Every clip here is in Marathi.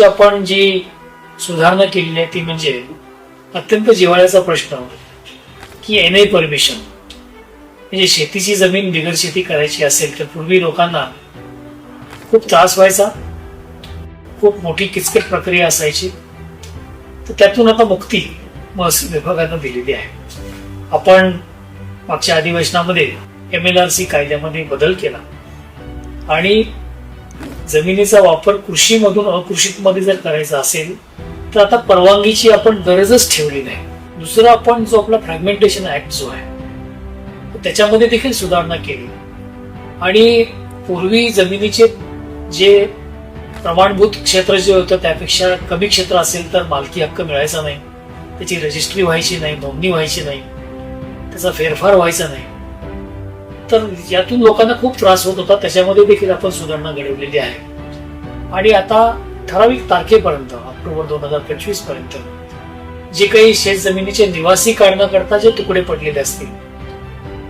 आपण जी सुधारणा केलेली आहे ती म्हणजे अत्यंत जिव्हाळ्याचा प्रश्न की एनआय परमिशन. म्हणजे शेतीची जमीन बिगर शेती करायची असेल तर पूर्वी लोकांना खूप त्रास व्हायचा, खूप मोठी किचकट प्रक्रिया असायची. तर त्यातून आता मुक्ती महसूल विभागानं दिलेली आहे. आपण मागच्या अधिवेशनामध्ये MLRC कायद्यामध्ये बदल केला आणि जमिनीचा वापर कृषीमधून अकृषित मध्ये जर करायचा असेल तर आता परवानगीची आपण गरजच ठेवली नाही. दुसरा आपण जो आपला फ्रॅगमेंटेशन ऍक्ट जो आहे त्याच्यामध्ये देखील सुधारणा केली आणि पूर्वी जमिनीचे जे प्रमाणभूत क्षेत्र जे होतं त्यापेक्षा कमी क्षेत्र असेल तर मालकी हक्क मिळायचा नाही, त्याची रजिस्ट्री व्हायची नाही, नोंदणी व्हायची नाही, त्याचा फेरफार व्हायचा नाही. तर यातून लोकांना खूप त्रास होत होता. त्याच्यामध्ये देखील आपण सुधारणा घडवलेली आहे आणि आता ठराविक तारखेपर्यंत ऑक्टोबर 2025 पर्यंत जे काही शेत जमिनीचे निवासी काढण्याकरता जे तुकडे पडलेले असतील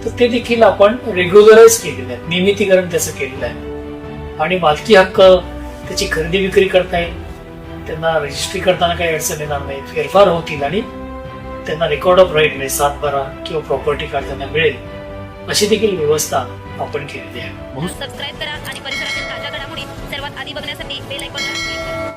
तर ते देखील आपण रेग्युलराइज केलेले आहेत, नियमितीकरण त्याचं केलेलं आहे आणि मालकी हक्क त्याची खरेदी विक्री करता येईल, त्यांना रजिस्ट्री करताना काही अडचण येणार नाही, फेरफार होतील आणि त्यांना रेकॉर्ड ऑफ राईट म्हणजे 7/12 किंवा प्रॉपर्टी कार्ड त्यांना मिळेल अशी देखील व्यवस्था आपण केलेली आहे. सबस्क्राईब करा आणि परिसरातील ताज्या घडामोडी सर्वात आधी बघण्यासाठी बेल आयकॉन